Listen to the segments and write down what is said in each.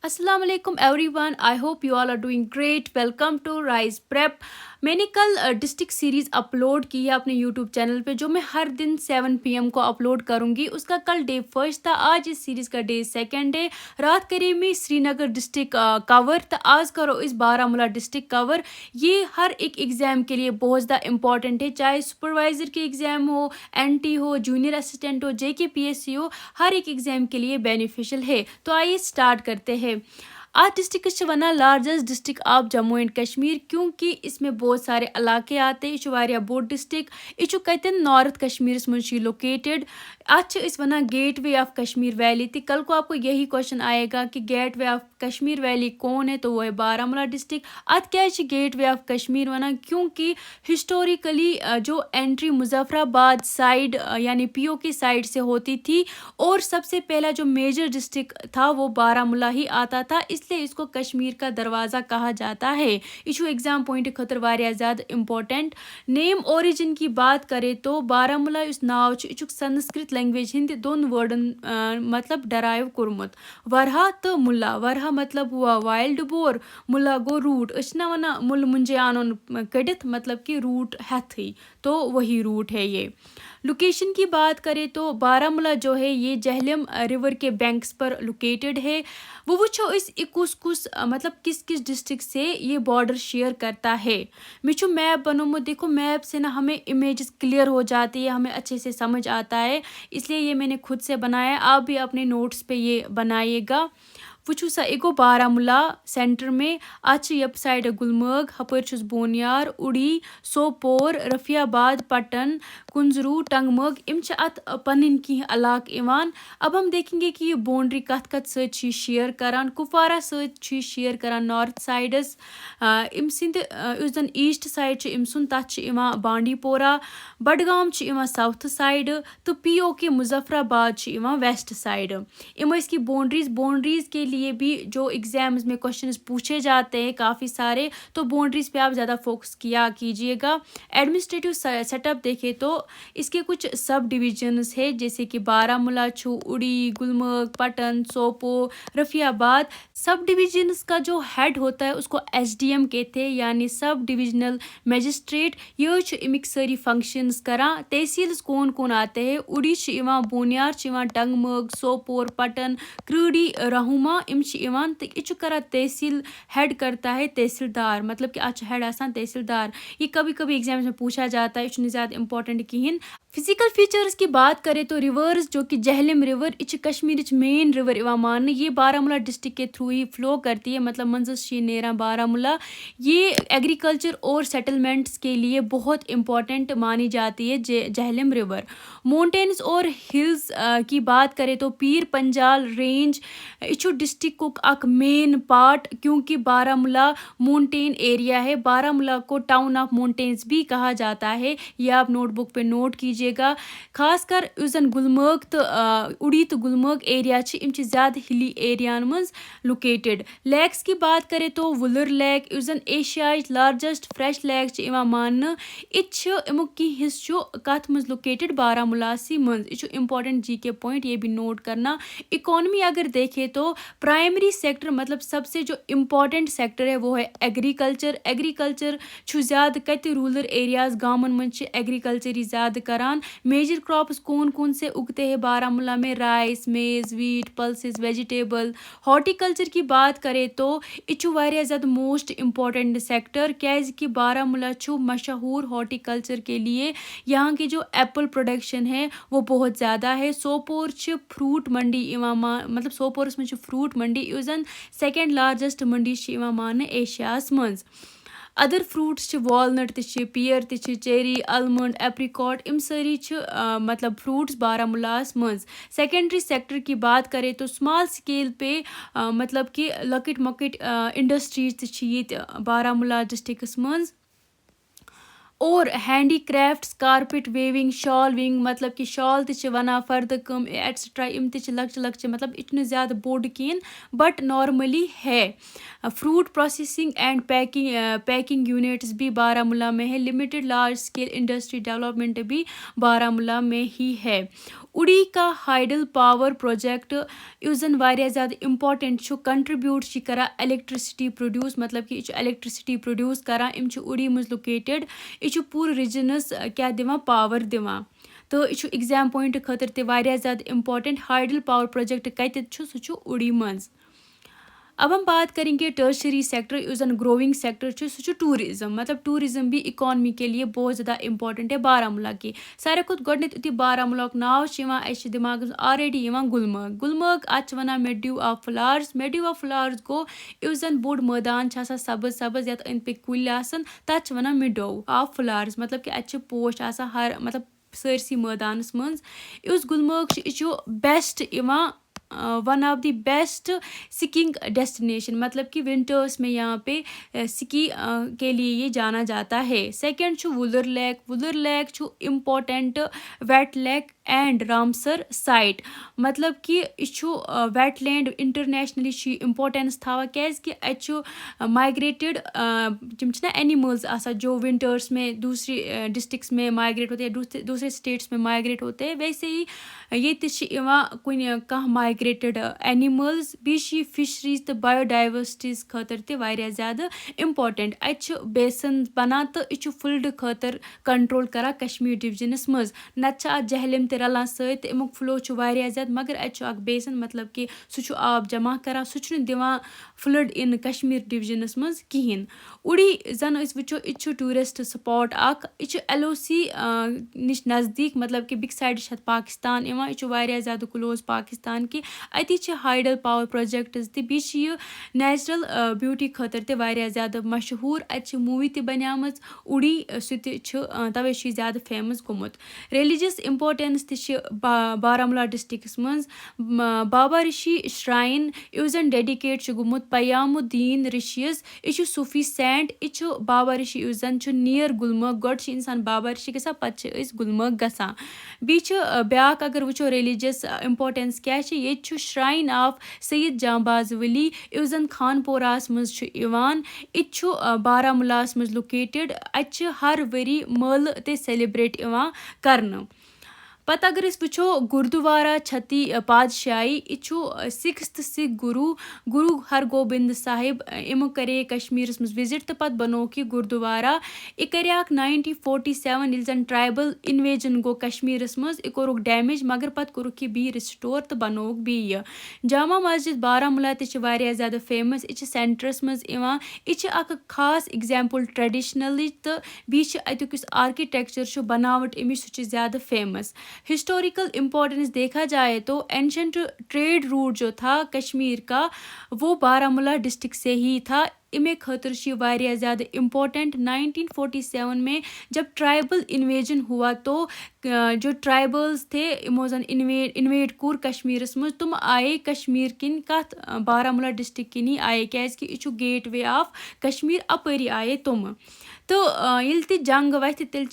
अस्सलाम वालेकुम everyone, I hope you all are doing great. Welcome to rise prep. मैंने कल डिस्ट्रिक्ट सीरीज़ अपलोड की है अपने यूट्यूब चैनल पे, जो मैं हर दिन 7 PM को अपलोड करूँगी। उसका कल डे फर्स्ट था, आज इस सीरीज़ का डे सेकंड है। रात करी में श्रीनगर डिस्ट्रिक्ट कवर, तो आज करो इस बारामूला डिस्ट्रिक्ट कवर। ये हर एक एग्ज़ाम के लिए बहुत ज़्यादा इंपॉर्टेंट है, चाहे सुपरवाइज़र के एग्ज़ाम हो, NT हो, जूनियर असिस्टेंट हो, JKPSC हो, हर एक एग्ज़ाम के लिए बेनिफिशियल है। तो आइए स्टार्ट करते हैं। आज डिस्ट्रिक्ट वना largest district of Jammu and Kashmir, क्योंकि इसमें बहुत सारे इलाके आते हैं। यह बोड़ डिस्ट्रिक्ट, यह कतन नॉर्थ कश्मीर मज लोकेटेड। अत वना gateway of Kashmir valley. तो कल को आपको यही क्वेश्चन आएगा कि gateway of Kashmir valley कौन है, तो वो है बारामूला डिस्ट्रिक्ट। अत क्या गेट वे ऑफ कश्मीर वना, क्योंकि हिस्टोरिकली जो एंट्री मुजफ्फराबाद साइड यानी PO की साइड से होती थी, और सबसे पहला जो मेजर डिस्ट्रिक्ट था वो बारामूला ही आता था, इसलिए इसको कश्मीर का दरवाज़ा कहा जाता है। यह एग्जाम पॉइंट खतर वारिया ज़्यादा इंपॉर्टेंट। नेम ओरिजिन की बात करें तो बारामूला इस नाव यह संस्कृत लैंग्वेज हिंद दोन वर्डन मतलब डराइव कोर्मुत। वरहा तो मुल्ला, वरहा मतलब हुआ वाइल्ड बोर, मुल्ला गो रूट। ना वना मुल मुंजे आनोन कड़ित, मतलब कि रूट हेथ ही, तो वही रूट है ये। लोकेशन की बात करें तो बारामूला जो है ये जहलम रिवर के बैंक्स पर लोकेटेड है। वो वुचो इस कुस मतलब किस किस डिस्ट्रिक्ट से ये बॉर्डर शेयर करता है। मिचु मैप बनोमो, देखो मैप से ना हमें इमेजेस क्लियर हो जाती है, हमें अच्छे से समझ आता है, इसलिए ये मैंने खुद से बनाया। आप भी अपने नोट्स पे ये बनाइएगा। वुचु सा एगो बारामूला सेंटर में अच्छ यप साइड गुलमर्ग, हपर छुस बोनियार, उड़ी, सोपोर, रफियाबाद, पटन, कुंजरू, टंगमर्ग, इम अत पन्न की इलाक इवान। अब हम देखेंगे कि ये बाउंड्री कत कत सत शेयर करान। कुपवारा सत शेयर करान नॉर्थ साइडस। इम सिंध उस जन ईस्ट साइड इम सुन तथ बांडीपोरा, बडगाम साउथ साइड, तो PO के मुजफ्फराबाद वेस्ट साइड। इम इसकी बाउंड्रीज के लिए भी जो एग्जाम्स में क्वेश्चंस पूछे जाते हैं काफ़ी सारे, तो बाउंड्रीज पे आप ज़्यादा फोकस किया कीजिएगा। एडमिनिस्ट्रेटिव सेटअप देखें तो इसके कुछ सब डिविजन्स है, जैसे कि बारामूला छू, उड़ी, गुलमर्ग, पटन, सोपो, रफियाबाद। सब डिविजन्स का जो हेड होता है उसको SDM कहते हैं, यानी सब डिविजनल मजिस्ट्रेट। ये अमिक सारी फंक्शंस करान। तहसील्स कौन कौन आते हैं, उड़ी बोनियार, टंगमर्ग, सोपोर, पटन, क्रूडी, रहूमा, इम तो यह करा तहसील हेड करता है तहसीलदार, मतलब कि अच्छा हेड आसान तहसीलदार। ये कभी कभी एग्जाम्स में पूछा जाता है, यह ज़्यादा इंपॉर्टेंट कहीं। फिजिकल फीचर्स की बात करें तो रिवर्स जो कि जहलम रिवर, यह कश्मीर मेन रिवर मान, ये बारामूला डिस्ट्रिक्ट के थ्रू ही फ्लो करती है, मतलब मंजस नेरा बारामूला। ये एग्रीकल्चर और सेटलमेंट्स के लिए बहुत इंपॉर्टेंट मानी जाती है जहलम रिवर। माउंटेन्स और हिल्स की बात करें तो पीर पंजाल रेंज यह डिस्ट्रिक्ट को एक मेन पार्ट, क्योंकि बारामूला माउंटेन एरिया है। बारामूला को टाउन ऑफ माउंटेन्स भी कहा जाता है, यह आप नोटबुक पे नोट कीजिएगा। खासकर उजन गुलमर्ग तो उड़ी तो गुलमर्ग एरिया इम ज़्यादा हिली एरियान मज लोकेटेड। लेक्स की बात करें तो वुलर लेक उजन एशिया लार्जेस्ट फ्रेश लेक मान, यह अमुक की हिस्सों कथ मज लोकेटेड बारामूलासी मज। यह इंपॉर्टेंट GK पॉइंट, ये भी नोट करना। इकोनॉमी अगर देखें तो प्राइमरी सेक्टर मतलब सबसे जो इम्पॉर्टेंट सेक्टर है वो है एग्रीकल्चर। एग्रीकल्चर ज़्यादा कत रूरल एरियाज गामन मज एग्रीकल्चर ज़्यादा करान। मेजर क्रॉप्स कौन कौन से उगते हैं बारामूला में, राइस, मेज, वीट, पल्सेस, वेजिटेबल। हॉर्टिकल्चर की बात करें तो यह वारिया ज़्यादा मोस्ट इम्पॉर्टेंट सेक्टर, क्या कि बारामूला मशहूर हॉर्टिकल्चर के लिए। यहाँ की जो एप्पल प्रोडक्शन है वो बहुत ज़्यादा है। सोपोर फ्रूट मंडी मतलब सोपोरस में फ्रूट मंडी यूजन सेकेंड लार्जेस्ट मंडी मान एशियास मज। अदर फ्रूट्स वॉलनट पियर चेरी, अलमंड, एप्रिकॉट, इम सारी मतलब फ्रूट्स बारामूलास मज। सेकेंडरी सेक्टर की बात करें तो स्मॉल स्केल पे मतलब कि लकट मकट इंडस्ट्रीज बारामूला डिस्ट्रिक्स मज। और handicrafts carpet weaving shawl weaving मतलब कि शॉल ते वना फर्द कम एटसेट्रा इम ते लक्चे लक्चे मतलब इतने ज़्यादा बोर्ड कहें बट नॉर्मली है। Fruit processing and packing units भी बारामूला में है। Limited large scale industry development भी बारामूला में ही है। उड़ी का हाइडल पावर प्रोजेक्ट यस जन वारिया ज़्यादा इम्पॉर्टेंट कंट्रीब्यूट करा इलेक्ट्रिसिटी प्रोड्यूस मतलब कि इलेक्ट्रिसिटी प्रोड्यूस करा इम उड़ी मज लोकेटेड यह पूरे रीजनस क्या दिवान पावर दिवान तो यह एग्जाम पॉइंट खतर ते वारिया ज़्यादा इम्पॉर्टेंट हाइडल पावर प्रोजेक्ट कत सह उड़ी मज। अब हम बात करेंगे टर्शरी सेक्टर यस जन ग्रोइंग सेक्टर सह टूरिज्म मतलब टूरिज्म भी इकॉनमी के लिए बहुत ज़्यादा इंपॉर्टेंट है बारामूला की। सारे खुद गोडनेथ युति बारामूला नाव दिमाग ऑलरेडी गुलमर्ग गुलमर्ग अत वन मेड्यू ऑफ फ्लावर्स गो यस जन बोड़ मैदान सब्ज सब्ज ये अंद पे कुल तथ वन मिडो ऑफ फ्लावर्स मतलब कि अत पोश हर मतलब सरसी मैदानस मज यस गुलमर्ग यह best one of the best skiing destination मतलब कि विंटर्स में यहाँ पे स्की के लिए ये जाना जाता है। Second Wular lake important wet lake and Ramsar site मतलब कि यह वेटलैंड इंटरनेशनली इम्पोर्टेंस थवान क्या माइग्रेटेड एनिमल्स जो विंटर्स में दूसरी डिस्ट्रिक्ट्स में माइग्रेट होते हैं दूसरे स्टेट्स में माइग्रेट होते हैं वैसे ही ये कुन कह माइग्रेटेड एनिमल्स भी फिशरीज तो बायोडाइवर्सिटीज खतर ते ज़्यादा इम्पोर्टेंट अत बेसन बनान तो यह फ्लड खतर कंट्रोल करा कश्मीर डिवीजनस मज नत जहलिम ते रलान सत अमुक फ्लो ज़्यादा मगर अत बेसन मतलब कि सह आब जमा करा सह दिवान फ्लड इन कश्मीर डिवीजनस मज कहें। उड़ी जन वो यह टूरिस्ट स्पॉट यह LOC निश नज़दीक मतलब कि बिग साइड पाकिस्तान यह ज़्यादा क्लोज पाकिस्तान की अति हाइडल पावर प्रोजेक्ट्स भी नेचुरल ब्यूटी खतर ते ज़्यादा मशहूर अत मूवी ते बनियाम उड़ी सह तवे ज़्यादा फेमस गोमुत। रिलीजियस इम्पोर्टेंस ते बारामूला डिस्ट्रिक्स मज बाबा ऋषि श्राइन यस जन डेडिकेट गोमुत पयामुद्दीन ऋषियस यह सूफी सेंट यह बाबा ऋषि यस जन नियर गुलमर्ग गोड इंसान बाबा ऋषि गसा पत गुलमर्ग गसा बी ब्याक अगर वो रिलीजियस इम्पोर्टेंस क्या ये श्राइन ऑफ सैयद जांबाज वली यस जन खानपोरास मज यह बारामूलास मज लोकेटेड अत हर वरी मल ते सेलिब्रेट करना। पत अगर वो गुरुद्वारा छती पातशाही यह 6th सिख गुरु हरगोबिंद साहिब इमो करे कश्मीर मज विजिट तो पत बनो कि गुरुद्वारा यह कर 1947 यह जन ट्राइबल इन्वेजन गो कश्मीर मज यह कोरुक डैमेज मगर पत कोरुक यह बी रिस्टोर तो बनोक बी यह जामा मस्जिद बारामूला ते ज़्यादा फेमस यह सेंटरस मज यह खास एग्जाम्पल ट्रेडिशनली तो बी अतुक आर्किटेक्चर बनावट अमिच सह ज़्यादा फेमस। हिस्टोरिकल इम्पोर्टेंस देखा जाए तो एंशंट ट्रेड रूट जो था कश्मीर का वो बारामूला डिस्ट्रिक्ट से ही था इमे खतर ज़्यादा इम्पोर्टेंट 1947 में जब ट्राइबल इन्वेजन हुआ तो जो ट्राइबल्स थे इमोजन इन्वेड कोर कश्मीर मज तुम आए कश्मीर किन कत बारामूला डिस्ट्रिक्ट किन आए क्या यह गेट वे ऑफ कश्मीर अपरी आए तुम तो ये जंग वथ तेल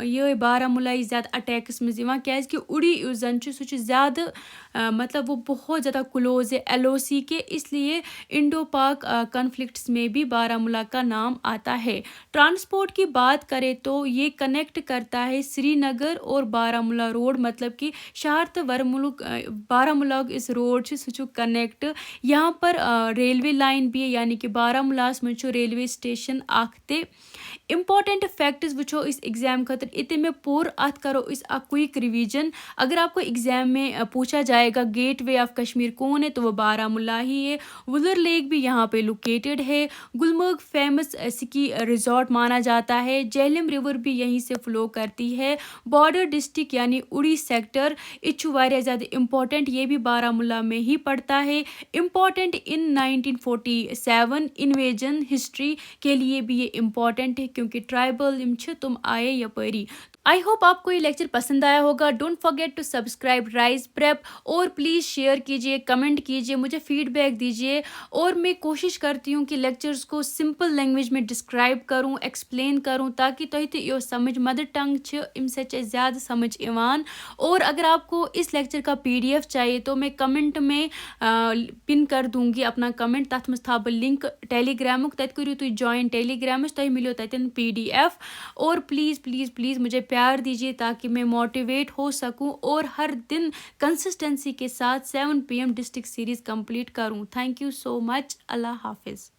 ये बारामूला ज़्यादा अटैक्स मज क्या उड़ी यस जन सह ज़्यादा मतलब वो बहुत ज़्यादा क्लोज है LOC के इसलिए इंडो पाक कन्फ्लिक्ट्स में भी बारामूला का नाम आता है। ट्रांसपोर्ट की बात करें तो ये कनेक्ट करता है श्रीनगर और बारामूला रोड मतलब कि शहर तो बारामूला इस रोड सह कनेक्ट यहाँ पर रेलवे लाइन भी है यानी कि बारामूलास मज रेलवे स्टेशन आखते इम्पॉर्टेंट फैक्ट्स वो इस एग्जाम खतर इतने में पूर अत करो इस क्विक रिवीजन अगर आपको एग्जाम में पूछा जाएगा गेट वे ऑफ कश्मीर कौन है तो वो बारामूला ही है। वुलर लेक भी यहाँ पे लोकेटेड है। गुलमर्ग फेमस स्की रिजॉर्ट माना जाता है। झेलम रिवर भी यहीं से फ्लो करती है। बॉर्डर डिस्ट्रिक्ट यानी उड़ी सेक्टर यह ज़्यादा इम्पोर्टेंट ये भी बारामूला में ही पड़ता है। इम्पोर्टेंट इन 1947 इन्वेजन हिस्ट्री के लिए भी ये इम्पोर्टेंट है क्योंकि ट्राइबल तुम आए यपरी आई होप आपको ये लेक्चर पसंद आया होगा। Don't forget to subscribe rise prep और प्लीज़ शेयर कीजिए, कमेंट कीजिए, मुझे फीडबैक दीजिए। और मैं कोशिश करती हूँ कि लेक्चर्स को सिंपल लैंग्वेज में डिस्क्राइब करूँ, एक्सप्लेन करूँ, ताकि तुम ते यो समझ मदर टंग इमसे ज़्यादा समझ इवान। और अगर आपको इस लेक्चर का PDF चाहिए तो मैं कमेंट में पिन कर दूंगी अपना कमेंट, तथ मज था लिंक टेलीग्रामुक, तत करू तुम जॉइन टेलीग्रामस, तुम मिलो तन PDF। और प्लीज़ प्लीज़ प्लीज़ मुझे प्यार दीजिए ताकि मैं मोटिवेट हो सकूं और हर दिन कंसिस्टेंसी के साथ 7 PM डिस्ट्रिक्ट सीरीज़ कंप्लीट करूं। Thank you so much. अल्लाह हाफिज़।